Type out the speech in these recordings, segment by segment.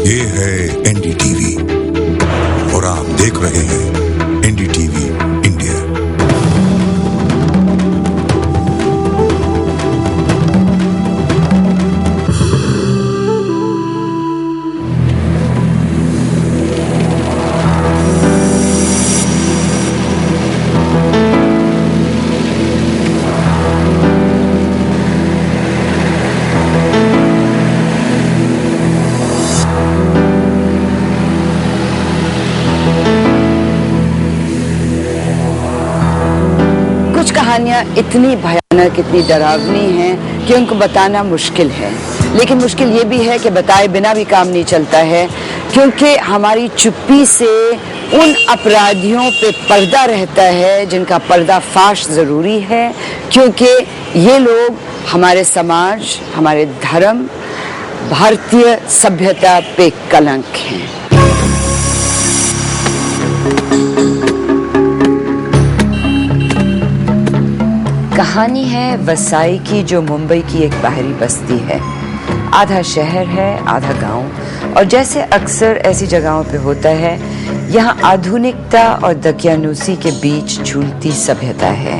ये है एनडीटीवी और आप देख रहे हैं एनडीटीवी इंडिया। कहानियाँ इतनी भयानक, इतनी डरावनी हैं कि उनको बताना मुश्किल है। लेकिन मुश्किल ये भी है कि बताए बिना भी काम नहीं चलता है, क्योंकि हमारी चुप्पी से उन अपराधियों पे पर्दा रहता है जिनका पर्दाफाश ज़रूरी है, क्योंकि ये लोग हमारे समाज, हमारे धर्म, भारतीय सभ्यता पे कलंक हैं। कहानी है वसाई की, जो मुंबई की एक बाहरी बस्ती है। आधा शहर है, आधा गांव। और जैसे अक्सर ऐसी जगहों पे होता है, यहाँ आधुनिकता और दकियानूसी के बीच झूलती सभ्यता है।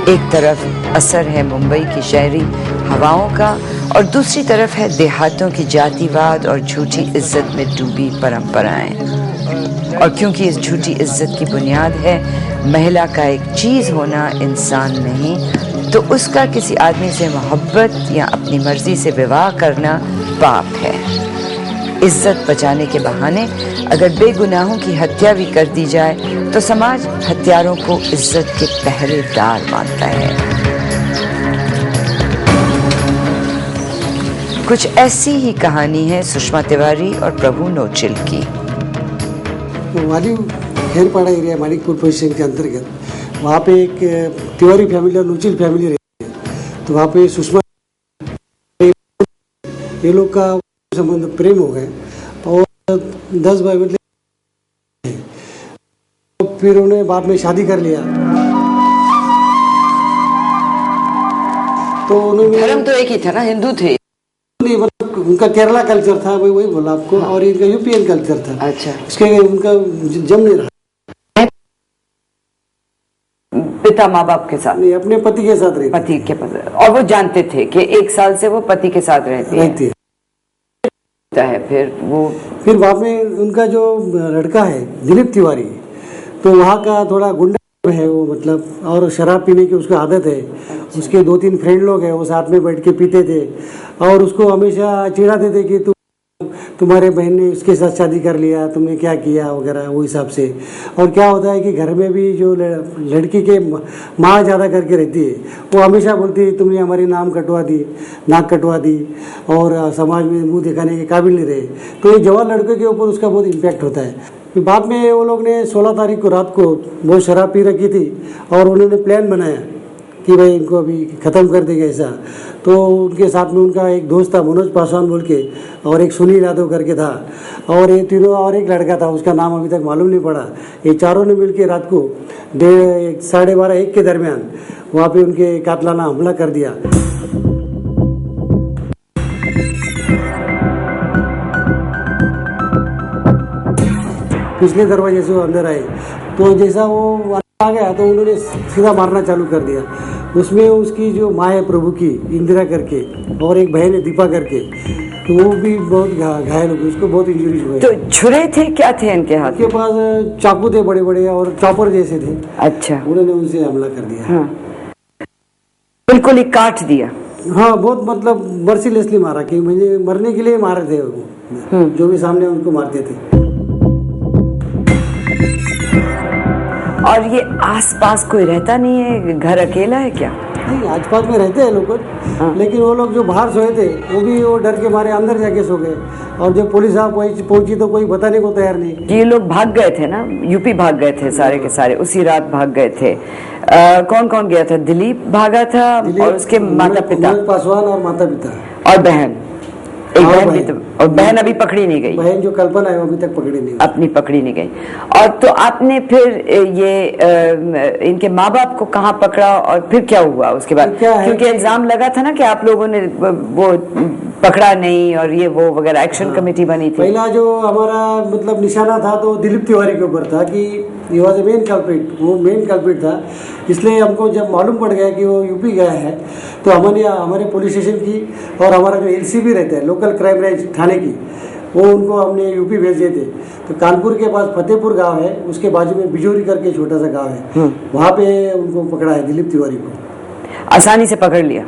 एक तरफ असर है मुंबई की शहरी हवाओं का, और दूसरी तरफ है देहातों की जातिवाद और झूठी इज्जत में डूबी परंपराएं। और क्योंकि इस झूठी इज्जत की बुनियाद है महिला का एक चीज होना, इंसान नहीं, तो उसका किसी आदमी से मोहब्बत या अपनी मर्जी से विवाह करना पाप है। इज्जत बचाने के बहाने अगर बेगुनाहों की हत्या भी कर दी जाए तो समाज हत्यारों को इज्जत के पहरेदार मानता है। कुछ ऐसी ही कहानी है सुषमा तिवारी और प्रभु नोचिल की। वाली खेरपाड़ा एरिया मानिकपुर पोजीशन के अंतर्गत, वहाँ पे एक तिवारी फैमिली और नोचिल फैमिली रहती है। तो वहाँ पे सुषमा, ये लोग का संबंध प्रेम हो गए और 10 भाई मतलब, तो फिर उन्हें बाद में शादी कर लिया। तो उन्होंने धर्म तो एक ही था ना, हिंदू थे नहीं, मतलब उनका केरला कल्चर था, मैं वही बोला आपको। हाँ। और इनका यूपीएन कल्चर था। अच्छा। इसके उनका जम नहीं रहा। पिता माँ बाप के साथ नहीं, अपने पति के साथ रहती। पति के पास, और वो जानते थे कि 1 साल से वो पति के साथ रहती है। फिर वहाँ में उनका जो लड़का है दिलीप तिवारी, तो वहाँ का थोड़ा गुंडा है वो, मतलब, और शराब पीने की उसको आदत है। अच्छा। उसके 2-3 फ्रेंड लोग हैं, वो साथ में बैठ के पीते थे और उसको हमेशा चिढ़ाते थे कि तुम्हारे बहन ने उसके साथ शादी कर लिया, तुमने क्या किया वगैरह, वो हिसाब से। और क्या होता है कि घर में भी जो लड़की के माँ ज़्यादा करके रहती है, वो हमेशा बोलती है तुमने हमारी नाक कटवा दी और समाज में मुंह दिखाने के काबिल नहीं रहे। तो ये जवान लड़के के ऊपर उसका बहुत इम्पैक्ट होता है। बाद में वो लोग ने 16 तारीख को रात को बहुत शराब पी रखी थी और उन्होंने प्लान बनाया कि भाई इनको अभी ख़त्म कर देगा ऐसा। तो उनके साथ में उनका एक दोस्त था मनोज पासवान बोल के, और एक सुनील यादव करके था, और ये तीनों, और एक लड़का था, उसका नाम अभी तक मालूम नहीं पड़ा। ये चारों ने मिलकर रात को 12:30-1 के दरमियान वहाँ पे उनके कातलाना हमला कर दिया। पिछले दरवाजे से वो अंदर आए, तो जैसा वो आ गया तो उन्होंने सीधा मारना चालू कर दिया। उसमें उसकी जो माँ है प्रभु की, इंदिरा करके, और एक बहन है दीपा करके, तो वो भी बहुत घायल हो गई, उसको बहुत इंजरीज हुए। तो छुरे थे, क्या थे इनके हाथ? उनके पास चाकू थे बड़े बड़े और चॉपर जैसे थे। अच्छा। उन्होंने उनसे हमला कर दिया। हाँ। बिल्कुल ही काट दिया। हाँ, बहुत मतलब मर्सीलेसली मारा, कि मुझे मरने के लिए मारे थे वो, जो भी सामने उनको मारते थे। और ये आसपास कोई रहता नहीं है, घर अकेला है क्या? नहीं, आसपास में रहते हैं लोग। हाँ। लेकिन वो लोग जो बाहर सोए थे वो भी वो डर के मारे अंदर जाके सो गए, और जब पुलिस आप पहुंची तो कोई बताने को तैयार नहीं। ये लोग भाग गए थे ना, यूपी भाग गए थे सारे के सारे, उसी रात भाग गए थे। कौन कौन गया था? दिलीप भागा था, और उसके माता पिता, पासवान और माता पिता, और बहन, एक बहन भी तो और बहन अभी पकड़ी नहीं गई? बहन जो कल्पना है वो अभी तक पकड़ी नहीं गई। अपनी पकड़ी नहीं गई। और तो आपने फिर ये इनके माँ बाप को कहाँ पकड़ा और फिर क्या हुआ उसके बाद? क्योंकि इल्जाम लगा था ना कि आप लोगों ने वो पकड़ा नहीं और ये वो वगैरह, एक्शन कमेटी बनी थी। पहला जो हमारा मतलब निशाना था तो दिलीप तिवारी के ऊपर था कि ये वॉज मेन कल्प्रिट, वो मेन कल्प्रिट था। इसलिए हमको जब मालूम पड़ गया कि वो यूपी गया है तो हमारे पुलिस स्टेशन की और हमारा जो एलसीबी रहता है लोकल क्राइम ब्रांच थाने की, वो उनको हमने यूपी भेज दिए थे। तो कानपुर के पास फतेहपुर गांव है, उसके बाजू में बिजोरी करके छोटा सा गांव है, वहाँ पे उनको पकड़ा है दिलीप तिवारी को। आसानी से पकड़ लिया?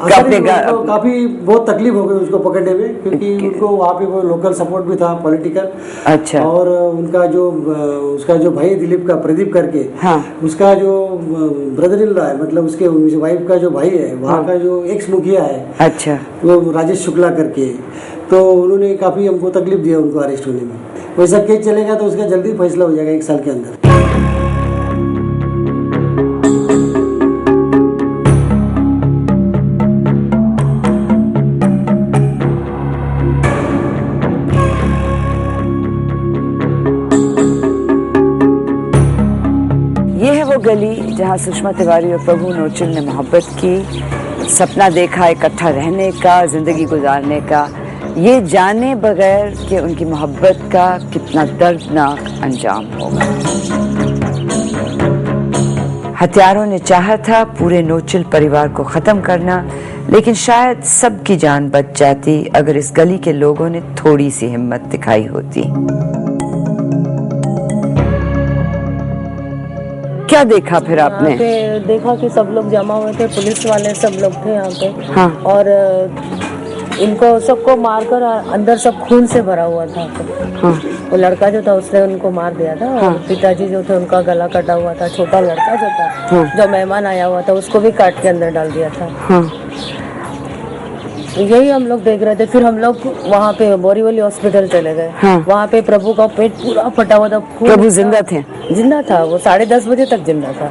काफी बहुत तकलीफ हो गई उसको पकड़ने में, क्योंकि उनको वहाँ पे वो लोकल सपोर्ट भी था पॉलिटिकल। अच्छा। और उसका जो भाई दिलीप का प्रदीप करके, हाँ। उसका जो ब्रदर इन लॉ है, मतलब उसके वाइफ का जो भाई है वहाँ हाँ। का जो एक्स मुखिया है, अच्छा, वो राजेश शुक्ला करके, तो उन्होंने काफी हमको तकलीफ दिया उनको अरेस्ट होने में। वैसा केस चलेगा तो उसका जल्दी फैसला हो जाएगा 1 साल के अंदर। गली जहां सुषमा तिवारी और प्रभु नोचल ने मोहब्बत की, सपना देखा इकट्ठा रहने का, जिंदगी गुजारने का, ये जाने बगैर कि उनकी मोहब्बत का कितना दर्दनाक अंजाम होगा। हत्यारों ने चाहा था पूरे नोचल परिवार को खत्म करना, लेकिन शायद सबकी जान बच जाती अगर इस गली के लोगों ने थोड़ी सी हिम्मत दिखाई होती। क्या देखा फिर आपने? यहाँ पे देखा कि सब लोग जमा हुए थे, पुलिस वाले सब लोग थे यहाँ पे। हाँ। और इनको सबको मारकर अंदर सब खून से भरा हुआ था। हाँ। वो लड़का जो था उसने उनको मार दिया था। हाँ। और पिताजी जो थे उनका गला कटा हुआ था। छोटा लड़का जो था, हाँ। जो मेहमान आया हुआ था, उसको भी काट के अंदर डाल दिया था। हाँ। यही हम लोग देख रहे थे। फिर हम लोग वहाँ पे बोरीवली हॉस्पिटल चले गए। हाँ। वहाँ पे प्रभु का पेट पूरा फटा हुआ था। प्रभु जिंदा थे? जिंदा था, वो 10:30 बजे तक जिंदा था।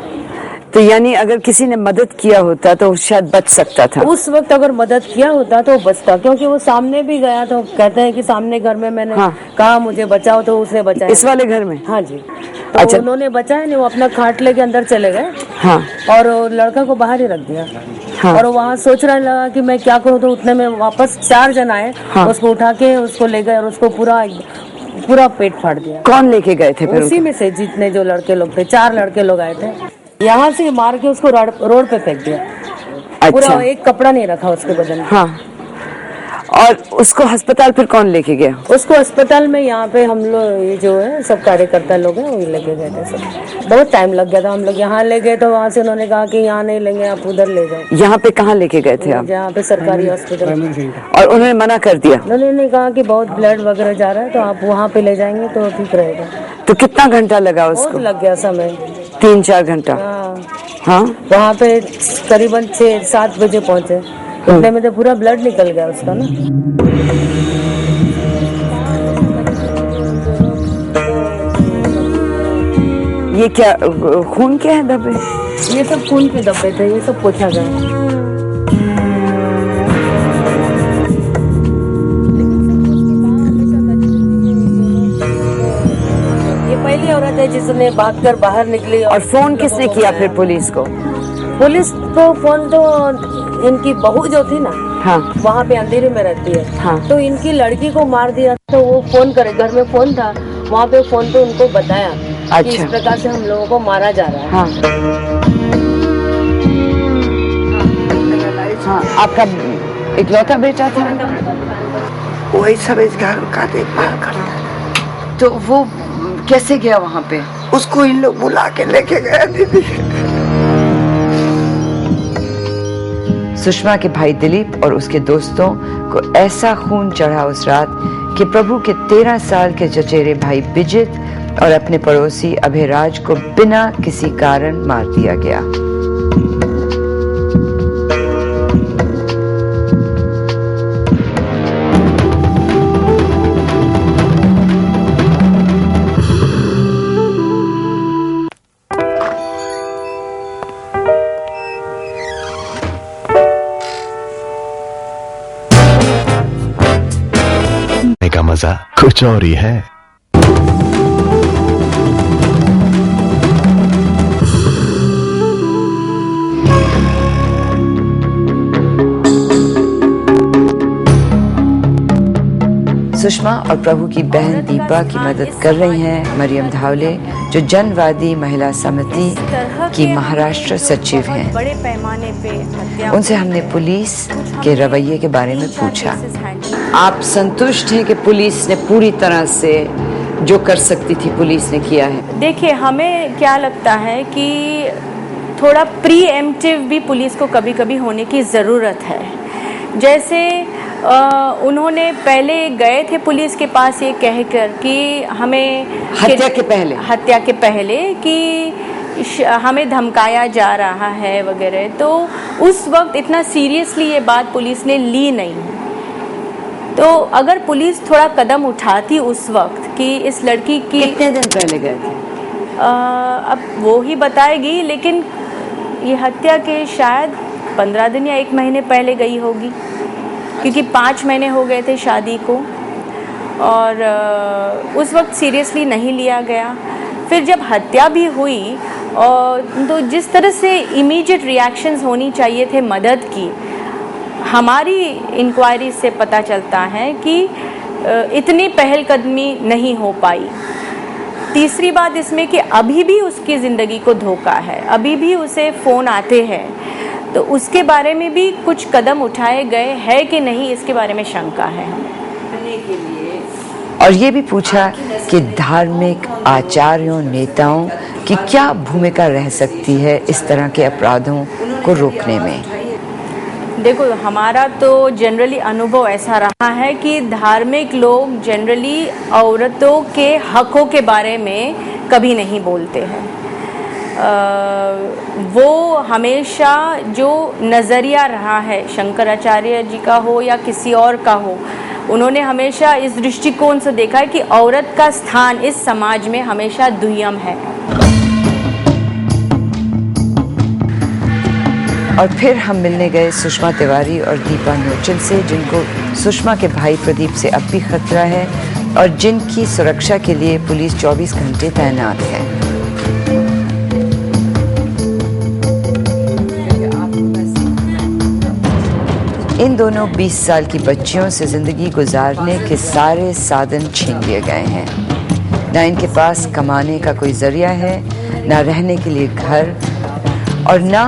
तो यानी अगर किसी ने मदद किया होता तो शायद बच सकता था। उस वक्त अगर मदद किया होता तो बचता, क्योंकि वो सामने भी गया। तो कहते हैं कि सामने घर में मैंने कहा मुझे बचाओ तो उसने बचाया। इस वाले घर में? हाँ जी। तो अच्छा। उन्होंने बचाया नहीं, वो अपना खाट लेके अंदर चले गए। हाँ। और लड़का को बाहर ही रख दिया। हाँ। और वहाँ सोचने लगा कि मैं क्या करूँ, तो उतने में वापस 4 जन आए। हाँ। उसको उठा के उसको ले गए और उसको पूरा पेट फाड़ दिया। कौन लेके गए थे फिर? उसी में से जितने जो लड़के लोग थे, 4 लड़के लोग आए थे। यहाँ से मार के उसको रोड पे फेंक दिया। अच्छा। पूरा एक कपड़ा नहीं रखा उसके बदन में। हाँ। और उसको अस्पताल फिर कौन लेके गया? उसको अस्पताल में यहाँ पे हम लोग, ये जो है सब कार्यकर्ता लोग हैं, वही लेके गए थे सब। बहुत टाइम लग गया था। हम लोग यहाँ ले गए तो वहाँ से उन्होंने कहा कि यहाँ नहीं लेंगे, आप उधर ले जाए। यहाँ पे कहाँ लेके गए थे आप? यहाँ पे सरकारी हॉस्पिटल। और उन्होंने मना कर दिया? उन्होंने कहा कि बहुत ब्लड वगैरह जा रहा है, तो आप वहाँ पे ले जाएंगे तो ठीक रहेगा। तो कितना घंटा लगा उसको? बहुत लग गया समय, 3-4 घंटा। हाँ। वहाँ पे करीबन 6-7 बजे पहुँचे। उतने में तो पूरा ब्लड निकल गया उसका ना। ये क्या खून के हैं धब्बे? ये सब खून के धब्बे थे, ये सब पोछा गया। ये पहली औरत है जिसने भागकर बाहर निकली। और फोन किसने किया फिर पुलिस को? पुलिस को फोन तो इनकी बहू जो थी ना, हाँ। वहाँ पे अंधेरे में रहती है। हाँ। तो इनकी लड़की को मार दिया, तो वो फोन करे, घर में फोन था, वहाँ पे फोन पे उनको बताया। अच्छा। कि इस प्रकार से हम लोगों को मारा जा रहा है। हाँ। हाँ। आपका इकलौता बेटा था? वही सब इस घर का देखभाल करता है। तो वो कैसे गया वहाँ पे? उसको इन लोग बुला के लेके गए दीदी। सुषमा के भाई दिलीप और उसके दोस्तों को ऐसा खून चढ़ा उस रात कि प्रभु के 13 साल के चचेरे भाई बिजित और अपने पड़ोसी अभयराज को बिना किसी कारण मार दिया गया। मजा कुछ और ही है। सुषमा और प्रभु की बहन दीपा की मदद कर रही हैं मरियम धावले, जो जनवादी महिला समिति की महाराष्ट्र सचिव हैं। बड़े पैमाने पे उनसे हमने पुलिस के रवैये के बारे में पूछा। आप संतुष्ट हैं कि पुलिस ने पूरी तरह से जो कर सकती थी पुलिस ने किया है? देखिए, हमें क्या लगता है कि थोड़ा प्रीएम्प्टिव भी पुलिस को कभी कभी होने की ज़रूरत है। जैसे उन्होंने पहले गए थे पुलिस के पास ये कहकर कि हमें हत्या के पहले कि हमें धमकाया जा रहा है वगैरह, तो उस वक्त इतना सीरियसली ये बात पुलिस ने ली नहीं। तो अगर पुलिस थोड़ा कदम उठाती उस वक्त कि इस लड़की की कितने दिन पहले गए थे अब वो ही बताएगी, लेकिन ये हत्या के शायद 15 दिन या 1 महीने पहले गई होगी, क्योंकि 5 महीने हो गए थे शादी को और उस वक्त सीरियसली नहीं लिया गया। फिर जब हत्या भी हुई और तो जिस तरह से इमीडिएट रिएक्शंस होनी चाहिए थे मदद की, हमारी इंक्वायरी से पता चलता है कि इतनी पहलकदमी नहीं हो पाई। तीसरी बात इसमें कि अभी भी उसकी ज़िंदगी को धोखा है, अभी भी उसे फ़ोन आते हैं, तो उसके बारे में भी कुछ कदम उठाए गए हैं कि नहीं, इसके बारे में शंका है हमें। और ये भी पूछा कि धार्मिक आचार्यों नेताओं की क्या भूमिका रह सकती है इस तरह के अपराधों को रोकने में। देखो, हमारा तो जनरली अनुभव ऐसा रहा है कि धार्मिक लोग जनरली औरतों के हकों के बारे में कभी नहीं बोलते हैं। वो हमेशा जो नज़रिया रहा है, शंकराचार्य जी का हो या किसी और का हो, उन्होंने हमेशा इस दृष्टिकोण से देखा है कि औरत का स्थान इस समाज में हमेशा दुय्यम है। और फिर हम मिलने गए सुषमा तिवारी और दीपा नोचल से, जिनको सुषमा के भाई प्रदीप से अब भी खतरा है और जिनकी सुरक्षा के लिए पुलिस 24 घंटे तैनात है। इन दोनों 20 साल की बच्चियों से जिंदगी गुजारने के सारे साधन छीन लिए गए हैं। ना इनके पास कमाने का कोई जरिया है, ना रहने के लिए घर, और ना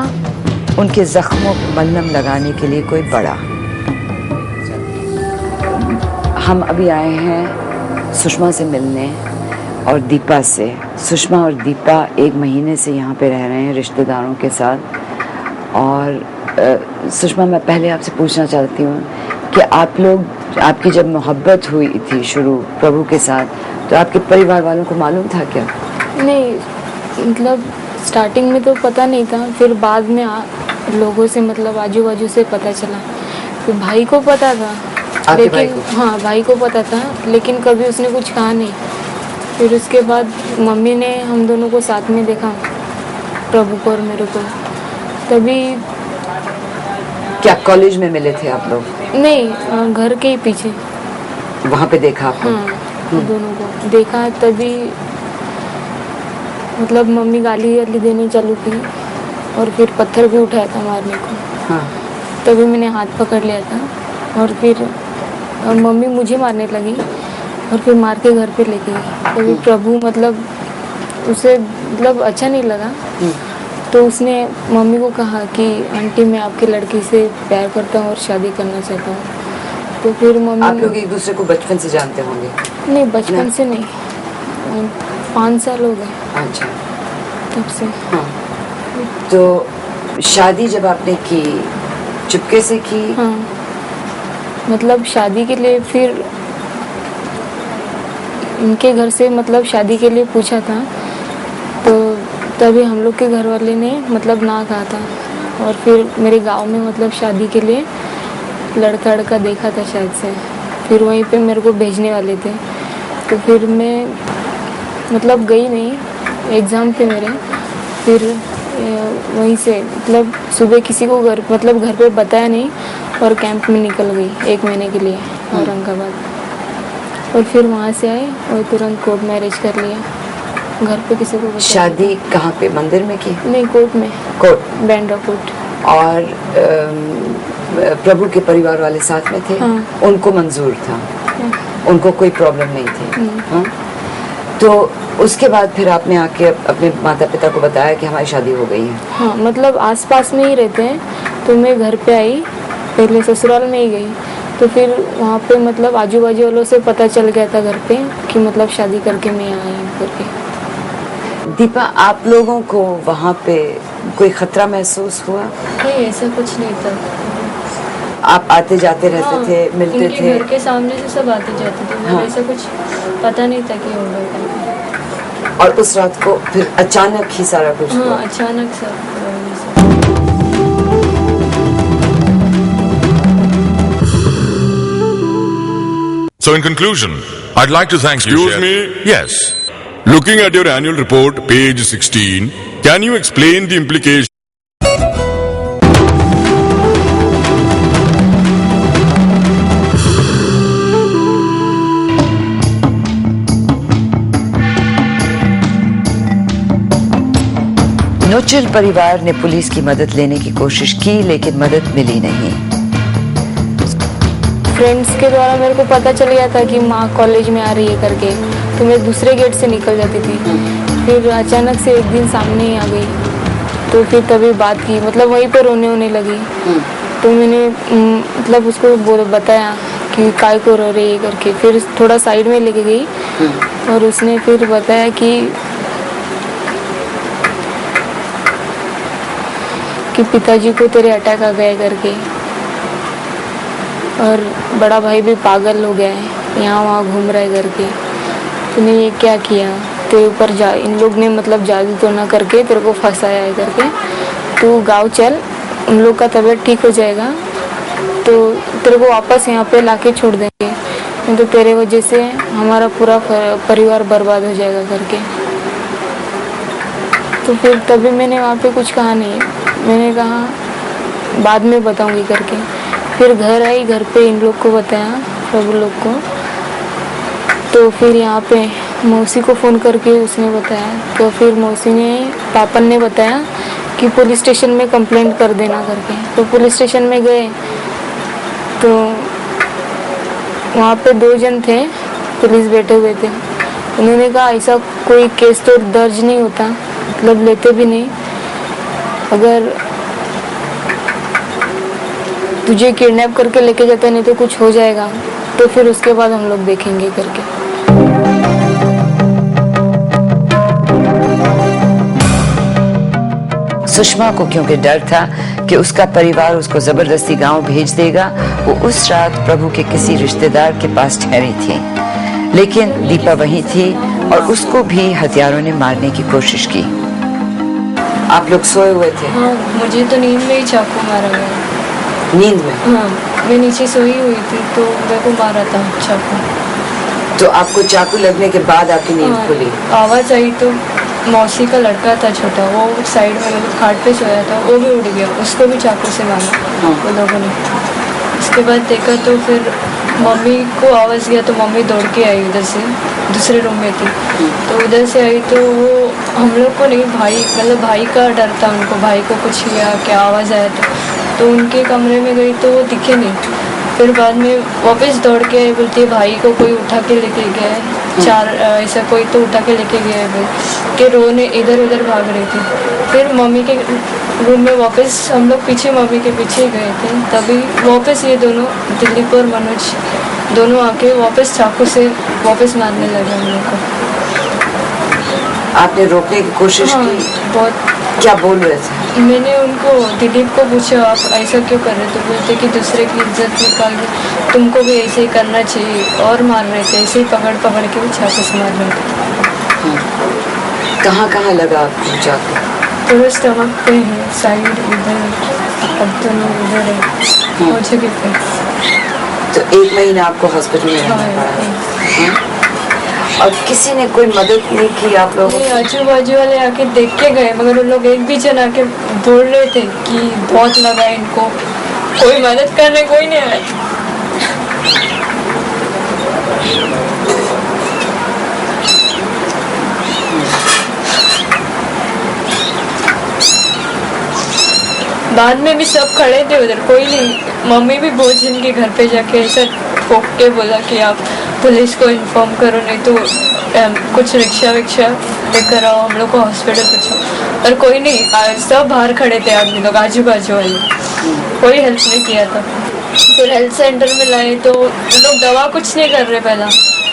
उनके जख्मों को मलहम लगाने के लिए कोई बड़ा। हम अभी आए हैं सुषमा से मिलने और दीपा से। सुषमा और दीपा 1 महीने से यहाँ पे रह रहे हैं रिश्तेदारों के साथ। और सुषमा, मैं पहले आपसे पूछना चाहती हूँ कि आप लोग, आपकी जब मोहब्बत हुई थी शुरू प्रभु के साथ, तो आपके परिवार वालों को मालूम था क्या? नहीं, मतलब स्टार्टिंग में तो पता नहीं था, फिर बाद में लोगों से, मतलब आजू बाजू से पता चला। तो भाई को पता था, लेकिन हाँ, भाई को पता था, लेकिन कभी उसने कुछ कहा नहीं। फिर उसके बाद मम्मी ने हम दोनों को साथ में देखा, प्रभु को और मेरे को। तभी क्या कॉलेज में मिले थे आप लोग? नहीं, घर के ही पीछे। वहाँ पे देखा आपने? हाँ, दोनों को देखा। तभी मतलब मम्मी गाली देनी चालू की और फिर पत्थर भी उठाया था मारने को। हाँ। तभी मैंने हाथ पकड़ लिया था और फिर मम्मी मुझे मारने लगी और फिर मार के घर पे लेके गई। तभी प्रभु मतलब उसे मतलब अच्छा नहीं लगा, तो उसने मम्मी को कहा कि आंटी, मैं आपके लड़के से प्यार करता हूँ और शादी करना चाहता हूँ। तो फिर मम्मी, आप लोग एक दूसरे को बचपन से जानते होंगे? नहीं, बचपन से नहीं, 5 साल हो गए। अच्छा, तब से। हाँ। तो शादी जब आपने की, चुपके से की? हाँ, मतलब शादी के लिए फिर इनके घर से मतलब शादी के लिए पूछा था, तो तभी हम लोग के घर वाले ने मतलब ना कहा था। और फिर मेरे गांव में मतलब शादी के लिए लड़का देखा था शायद से, फिर वहीं पे मेरे को भेजने वाले थे। तो फिर मैं मतलब गई नहीं, एग्ज़ाम थे मेरे। फिर वहीं से मतलब सुबह किसी को घर पे बताया नहीं और कैंप में निकल गई 1 महीने के लिए औरंगाबाद। और फिर वहाँ से आए और तुरंत कोर्ट मैरिज कर लिया, घर पे किसी को बताया शादी कहाँ पे, मंदिर में की? नहीं, कोर्ट में, कोर्ट। बैंड्रा कोर्ट। और प्रभु के परिवार वाले साथ में थे? हाँ। उनको मंजूर था? हाँ। उनको कोई प्रॉब्लम नहीं थी? हाँ? तो उसके बाद फिर आपने आके अपने माता पिता को बताया कि हमारी शादी हो गई है? हाँ, मतलब आसपास में ही रहते हैं, तो मैं घर पे आई, पहले ससुराल में ही गई, तो फिर वहाँ पे मतलब आजू बाजू वालों से पता चल गया था घर पे कि मतलब शादी करके मैं यहाँ आई हूँ करके। दीपा, आप लोगों को वहाँ पे कोई खतरा महसूस हुआ? नहीं, ऐसा कुछ नहीं था। आप आते जाते रहते हाँ, थे, मिलते उनके थे? घर के सामने से सब आते जाते थे, हाँ। ऐसा कुछ पता नहीं था कि होगा करके। और उस रात को फिर अचानक ही सारा कुछ हुआ? हाँ, अचानक सब। So in conclusion, I'd like to thank you. Excuse me? Yes. Looking at your annual report, page 16, can you explain the implication? नोचल परिवार ने पुलिस की मदद लेने की कोशिश की, लेकिन मदद मिली नहीं। फ्रेंड्स के द्वारा मेरे को पता चल गया था कि माँ कॉलेज में आ रही है करके, तो मैं दूसरे गेट से निकल जाती थी। फिर अचानक से एक दिन सामने ही आ गई, तो फिर तभी बात की, मतलब वहीं पर रोने लगी। तो मैंने मतलब उसको बताया कि काय को रो रही है करके। फिर थोड़ा साइड में लेके गई और उसने फिर बताया कि पिताजी को तेरे अटैक आ गया करके, और बड़ा भाई भी पागल हो गया है, यहाँ वहाँ घूम रहा है करके। तूने ये क्या किया, तेरे ऊपर इन लोग ने मतलब जादू तो ना करके तेरे को फंसाया है करके, तू गाँव चल, उन लोग का तबीयत ठीक हो जाएगा तो तेरे को वापस यहाँ पे लाके छोड़ देंगे, नहीं तो तेरे वजह से हमारा पूरा परिवार बर्बाद हो जाएगा करके। तो फिर तभी मैंने वहाँ पे कुछ कहा नहीं, मैंने कहा बाद में बताऊंगी करके। फिर घर आई, घर पे इन लोग को बताया, प्रभु लोग को। तो फिर यहाँ पे मौसी को फ़ोन करके उसने बताया, तो फिर मौसी ने, पापन ने बताया कि पुलिस स्टेशन में कंप्लेंट कर देना करके। तो पुलिस स्टेशन में गए तो वहाँ पे 2 जन थे, पुलिस बैठे हुए थे। उन्होंने कहा ऐसा कोई केस तो दर्ज नहीं होता, मतलब लेते भी नहीं, अगर तुझे किडनैप करके लेके जाते नहीं तो कुछ हो जाएगा, तो फिर उसके बाद हम लोग देखेंगे करके। सुषमा को क्योंकि डर था कि उसका परिवार उसको जबरदस्ती गांव भेज देगा, वो उस रात प्रभु के किसी रिश्तेदार के पास ठहरी थी। लेकिन दीपा वहीं थी और उसको भी हथियारों ने मारने की कोशिश की। आप लोग सोए हुए थे? हाँ, मुझे तो नींद में ही चाकू मारा गया। नींद में? हाँ, मैं नीचे सोई हुई थी तो मेरे को मारा था चाकू। तो आपको चाकू लगने के बाद आपकी नींद हाँ, खुली? आवाज़ आई तो मौसी का लड़का था छोटा, वो साइड में मतलब खाट पे सोया था, वो भी उठ गया, उसको भी चाकू से मारा वो लोगों ने। उसके बाद देखा तो फिर मम्मी को आवाज़ गया तो मम्मी दौड़ के आई उधर से, दूसरे रूम में थी तो उधर से आई तो वो हम लोग को नहीं, भाई मतलब भाई का डर था उनको, भाई को कुछ किया क्या आवाज़ आया तो उनके कमरे में गई तो वो दिखे नहीं। फिर बाद में वापस दौड़ के आई, बोलती है भाई को कोई उठा के लेके गया है, 4 ऐसा कोई तो उठा के लेके गया है बोल के रोने इधर उधर भाग रही थी। फिर मम्मी के रूम में वापस हम लोग पीछे मम्मी के पीछे गए थे, तभी वापस ये दोनों दिलीप और मनोज दोनों आके वापस चाकू से वापस मारने लगे हम लोग को। आपने रोकने की कोशिश हाँ, की? बहुत। क्या बोल रहे थे? मैंने उनको दिलीप को पूछा आप ऐसा क्यों कर रहे थे, बोलते कि दूसरे की इज्जत निकाल के तुमको भी ऐसे ही करना चाहिए, और मार रहे थे, ऐसे ही पकड़ पकड़ के चाकू से मार रहे थे। कहाँ कहाँ लगा आपको चाकू? पूरे स्टमक पे है, साइड इधर, अब दोनों इधर है, वो जगह पे। तो 1 महीना आपको हॉस्पिटल में रहना पड़ा? और किसी ने कोई मदद नहीं की आप लोगों को? आजू बाजू वाले आके देख के गए, मगर उन लोग एक भी जन आके बोल रहे थे कि बहुत लगा इनको, कोई मदद करने कोई नहीं आया। बाद में भी सब खड़े थे उधर, कोई नहीं। मम्मी भी भोजन के घर पे जाके ऐसा ठोक के बोला कि आप पुलिस को इन्फॉर्म करो, नहीं तो कुछ रिक्शा विक्शा लेकर आओ, हम लोग को हॉस्पिटल पहुँचाओ। पर कोई नहीं, सब बाहर खड़े थे आदमी लोग, आजू बाजू वाले, कोई हेल्प नहीं किया था। फिर हेल्थ सेंटर में लाए तो उन लोग दवा कुछ नहीं कर रहे। पहला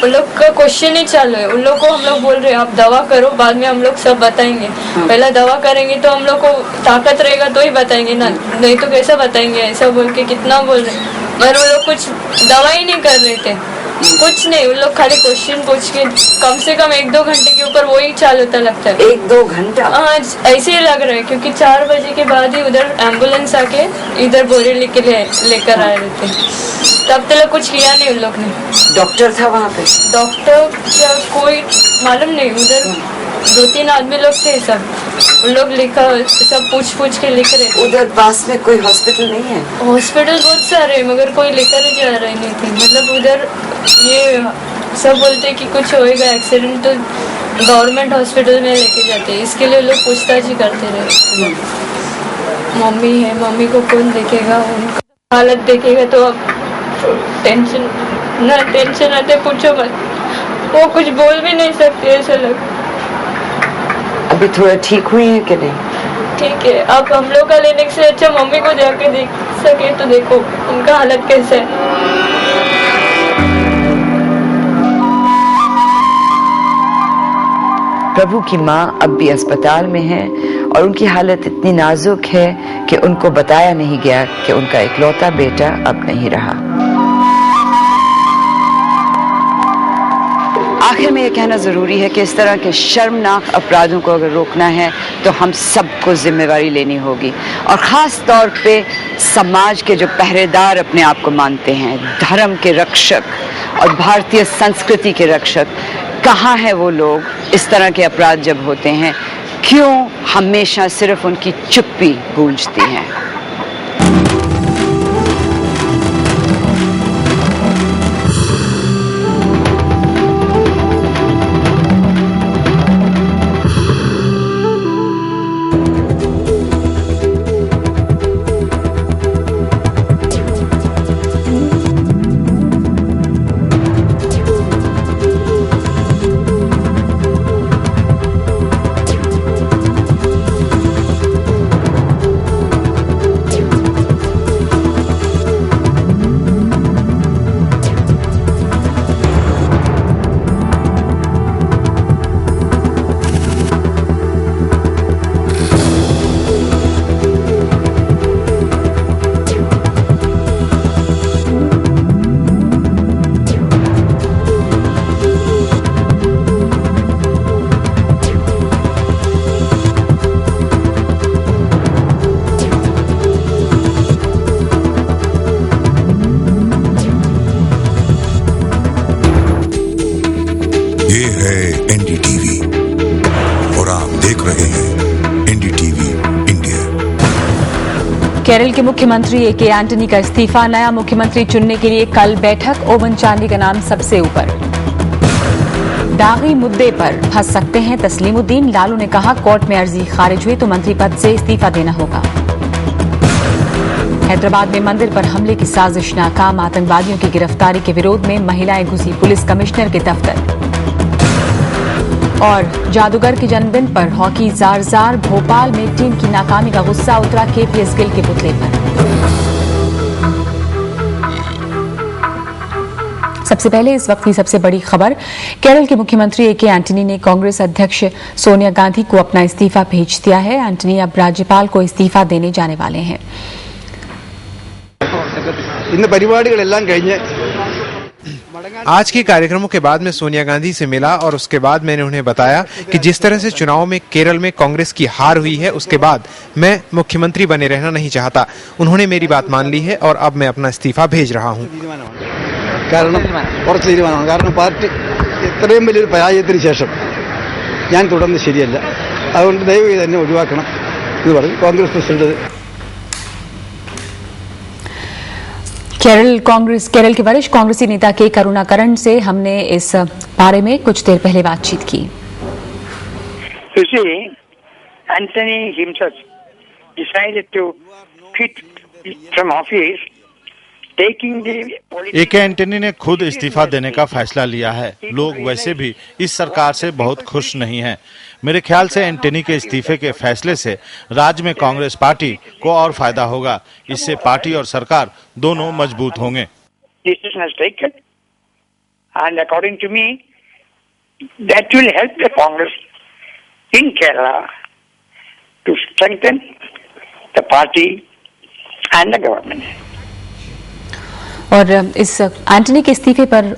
उन लोग का क्वेश्चन ही चालू है, उन लोग को हम लोग बोल रहे हैं आप दवा करो, बाद में हम लोग सब बताएंगे। पहला दवा करेंगे तो हम लोग को ताकत रहेगा तो ही बताएंगे ना, नहीं तो कैसा बताएंगे, ऐसा बोल के कितना बोल रहे। मगर वो लोग कुछ दवा ही नहीं कर रहे थे, कुछ नहीं। उन लोग खाली क्वेश्चन पूछ के कम से कम 1-2 घंटे के ऊपर वही चालू होता लगता है। 1-2 घंटा? हाँ, ऐसे ही लग रहा है, क्योंकि 4 बजे के बाद ही उधर एम्बुलेंस आके इधर बोरे लेकर आए थे। तब तक कुछ किया नहीं उन लोग ने। डॉक्टर था वहाँ पे? डॉक्टर क्या कोई मालूम नहीं, उधर 2-3 आदमी लोग थे, सब उन लोग लिखा, सब पूछ के लिख रहे। उधर पास में कोई हॉस्पिटल नहीं है? हॉस्पिटल बहुत सारे, मगर कोई लेकर ही जा रहे नहीं थे। मतलब उधर ये सब बोलते कि कुछ होएगा एक्सीडेंट तो गवर्नमेंट हॉस्पिटल में लेके जाते हैं, इसके लिए लोग पूछताछ ही करते रहे। मम्मी है, मम्मी को कौन देखेगा, उनका हालत देखेगा तो अब टेंशन आते, पूछो मत। वो कुछ बोल भी नहीं सकते, ऐसा लग। अभी थोड़ा ठीक हुई है कि नहीं? ठीक है, अब हम लोग का लेने से अच्छा मम्मी को जाके देख सके तो देखो उनका हालत कैसा है। प्रभु की माँ अब भी अस्पताल में है और उनकी हालत इतनी नाजुक है कि उनको बताया नहीं गया कि उनका इकलौता बेटा अब नहीं रहा। आखिर में यह कहना जरूरी है कि इस तरह के शर्मनाक अपराधों को अगर रोकना है तो हम सबको जिम्मेवारी लेनी होगी, और खास तौर पे समाज के जो पहरेदार अपने आप को मानते हैं, धर्म के रक्षक और भारतीय संस्कृति के रक्षक। कहाँ हैं वो लोग? इस तरह के अपराध जब होते हैं, क्यों हमेशा सिर्फ उनकी चुप्पी गूंजती है? ये है एनडीटीवी और आप देख रहे हैं एनडीटीवी इंडिया। केरल के मुख्यमंत्री ए के एंटनी का इस्तीफा, नया मुख्यमंत्री चुनने के लिए कल बैठक, ओवन चांडी का नाम सबसे ऊपर। दागी मुद्दे पर फंस सकते हैं तस्लीमुद्दीन, लालू ने कहा कोर्ट में अर्जी खारिज हुई तो मंत्री पद से इस्तीफा देना होगा। हैदराबाद में मंदिर पर हमले की साजिश नाकाम, आतंकवादियों की गिरफ्तारी के विरोध में महिलाएं घुसी पुलिस कमिश्नर के दफ्तर। और जादूगर के जन्मदिन पर हॉकी जार भोपाल में टीम की नाकामी का गुस्सा उतरा केपीएस गिल के पुतले पर। सबसे पहले इस वक्त की सबसे बड़ी खबर, केरल के मुख्यमंत्री ए के एंटनी ने कांग्रेस अध्यक्ष सोनिया गांधी को अपना इस्तीफा भेज दिया है। एंटनी अब राज्यपाल को इस्तीफा देने जाने वाले हैं। आज के कार्यक्रमों के बाद मैं सोनिया गांधी से मिला और उसके बाद मैंने उन्हें बताया कि जिस तरह से चुनाव में केरल में कांग्रेस की हार हुई है, उसके बाद मैं मुख्यमंत्री बने रहना नहीं चाहता। उन्होंने मेरी बात मान ली है और अब मैं अपना इस्तीफा भेज रहा हूँ। കാരണം പാർട്ടി ഇത്രയും വലിയൊരു പരാജയത്തിന് ശേഷം ഞാൻ തുടർന്ന് ശരിയല്ല, അതുകൊണ്ട് ദയവ് ചെയ്ത് എന്നെ ഒഴിവാക്കണം എന്ന് പറഞ്ഞു കോൺഗ്രസ് പ്രസിഡന്റ്। केरल के वरिष्ठ कांग्रेसी नेता के करुणाकरण से हमने इस बारे में कुछ देर पहले बातचीत की। You see, Anthony himself decided to quit from office, taking the A K. Antony ने खुद इस्तीफा देने का फैसला लिया है। लोग वैसे भी इस सरकार से बहुत खुश नहीं हैं। मेरे ख्याल से एंटनी के इस्तीफे के फैसले से राज्य में कांग्रेस पार्टी को और फायदा होगा। इससे पार्टी और सरकार दोनों मजबूत होंगे। decision has taken, and according to me, that will help the Congress in Kerala to strengthen the party and the government. और इस एंटनी के इस्तीफे पर